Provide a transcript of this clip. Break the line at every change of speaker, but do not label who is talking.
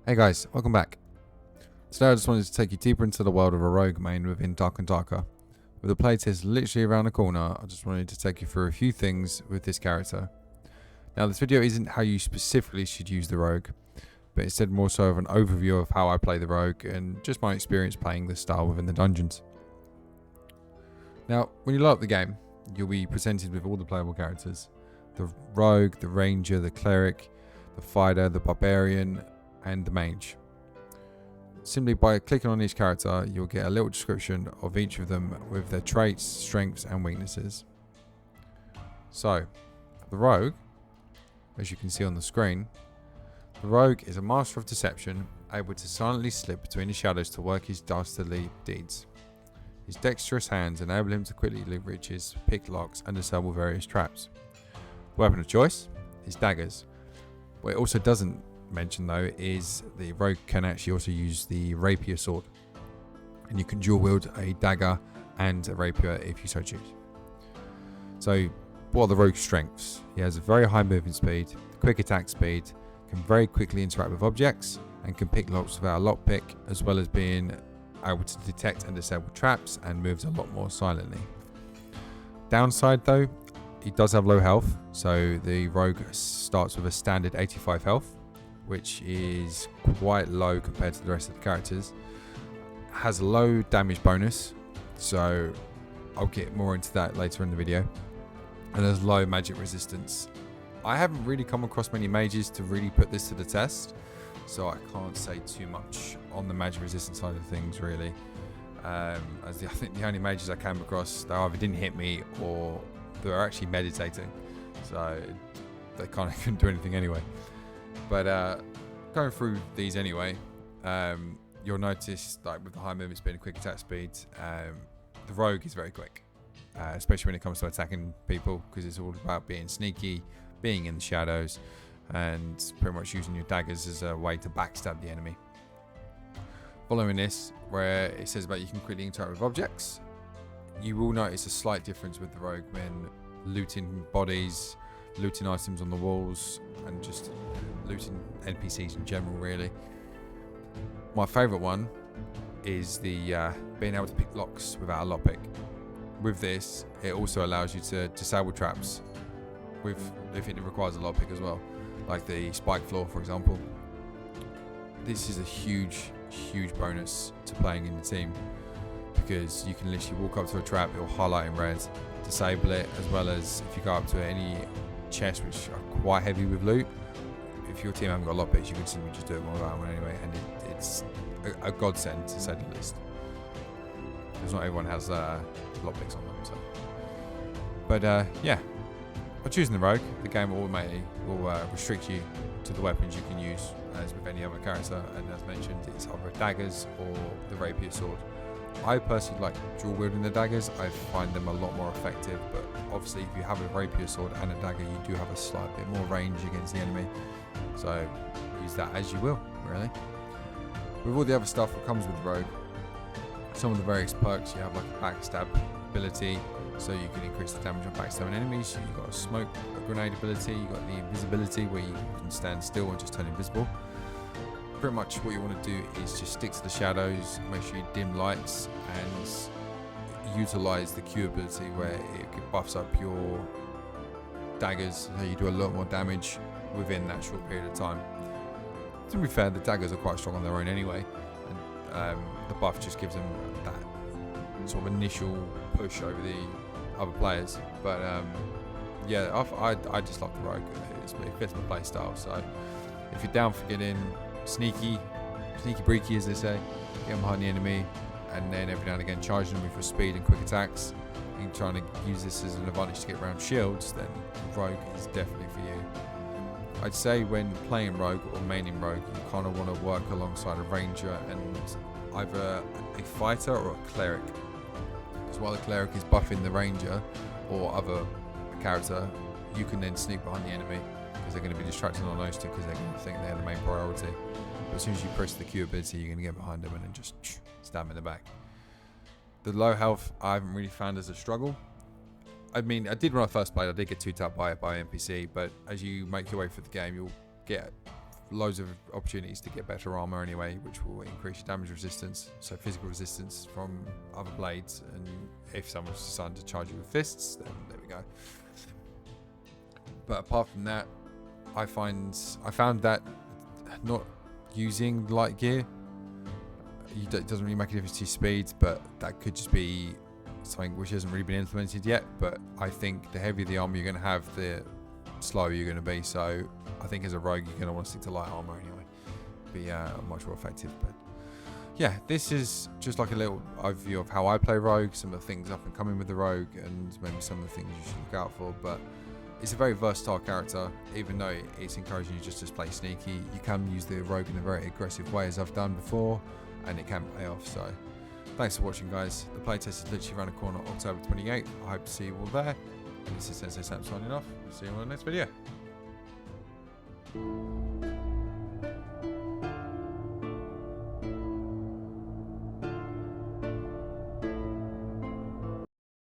Hey guys, welcome back. Today I just wanted to take you deeper into the world of a rogue main within Dark and Darker. With the playtest literally around the corner, I just wanted to take you through a few things with this character. Now this video isn't how you specifically should use the rogue, but instead more so of an overview of how I play the rogue and just my experience playing this style within the dungeons. Now when you load up the game, you'll be presented with all the playable characters. The rogue, the ranger, the cleric, the fighter, the barbarian, and the mage. Simply by clicking on each character, you'll get a little description of each of them with their traits, strengths, and weaknesses. So, the rogue, as you can see on the screen, the rogue is a master of deception, able to silently slip between the shadows to work his dastardly deeds. His dexterous hands enable him to quickly leverage his pick locks and disable various traps. The weapon of choice is daggers. What it also doesn't mention though is the rogue can actually also use the rapier sword, and you can dual wield a dagger and a rapier if you so choose. So what are the rogue's strengths? He has a very high movement speed, quick attack speed, can very quickly interact with objects, and can pick locks without a lockpick, as well as being able to detect and disable traps, and moves a lot more silently. Downside though, he does have low health, so the rogue starts with a standard 85 health, which is quite low compared to the rest of the characters. Has a low damage bonus, so I'll get more into that later in the video. And there's low magic resistance. I haven't really come across many mages to really put this to the test, so I can't say too much on the magic resistance side of things really. I think the only mages I came across, they either didn't hit me or they were actually meditating, so they kind of couldn't do anything anyway. But going through these anyway, you'll notice like with the high movement speed and quick attack speed, the rogue is very quick, especially when it comes to attacking people, because it's all about being sneaky, being in the shadows, and pretty much using your daggers as a way to backstab the enemy. Following this, where it says about you can quickly interact with objects, you will notice a slight difference with the rogue when looting bodies, looting items on the walls, and just looting NPCs in general really. My favourite one is the being able to pick locks without a lockpick. With this, it also allows you to disable traps if it requires a lockpick as well, like the spike floor for example. This is a huge bonus to playing in the team, because you can literally walk up to a trap, it will highlight in red, disable it, as well as if you go up to any chests which are quite heavy with loot, if your team haven't got lockpicks, you can simply just do it one without one anyway, and it's a godsend to say the least, because not everyone has lockpicks on them. So, but yeah, by choosing the rogue, the game automatically will restrict you to the weapons you can use as with any other character, and as mentioned, it's either daggers or the rapier sword. I personally like dual wielding the daggers. I find them a lot more effective, but obviously if you have a rapier sword and a dagger, you do have a slight bit more range against the enemy, so use that as you will really. With all the other stuff that comes with the rogue, some of the various perks, you have like a backstab ability, so you can increase the damage on backstabbing enemies. You've got a smoke grenade ability, you've got the invisibility where you can stand still and just turn invisible. Pretty much what you want to do is just stick to the shadows, make sure you dim lights, and utilize the Q ability where it buffs up your daggers so you do a lot more damage within that short period of time. To be fair, the daggers are quite strong on their own anyway, and the buff just gives them that sort of initial push over the other players. But yeah, I just love the rogue. It fits my play style, so if you're down for getting sneaky breaky as they say, getting behind the enemy and then every now and again charging them with speed and quick attacks, and trying to use this as an advantage to get around shields, then rogue is definitely for you. I'd say when playing rogue or maining rogue, you kind of want to work alongside a ranger and either a fighter or a cleric, because while the cleric is buffing the ranger or other character, you can then sneak behind the enemy, because they're going to be distracted on those two, because they're going to think they're the main priority. But as soon as you press the Q ability, you're going to get behind them and then just stab them in the back. The low health I haven't really found as a struggle. I mean, I did when I first played, I did get 2-tapped by NPC, but as you make your way through the game, you'll get loads of opportunities to get better armor anyway, which will increase your damage resistance, so physical resistance from other blades. And if someone's deciding to charge you with fists, then there we go. But apart from that, I found that not using light gear, it doesn't really make a difference to your speeds, but that could just be something which hasn't really been implemented yet. But I think the heavier the armor you're going to have, the slower you're going to be. So I think as a rogue, you're going to want to stick to light armor anyway. Be much more effective. But yeah, this is just like a little overview of how I play rogue, some of the things up and coming with the rogue, and maybe some of the things you should look out for. But it's a very versatile character. Even though it's encouraging you just to play sneaky, you can use the rogue in a very aggressive way, as I've done before, and it can pay off. So thanks for watching, guys. The playtest is literally around the corner, October 28th. I hope to see you all there. And this is Sensei Sam signing off. See you on the next video.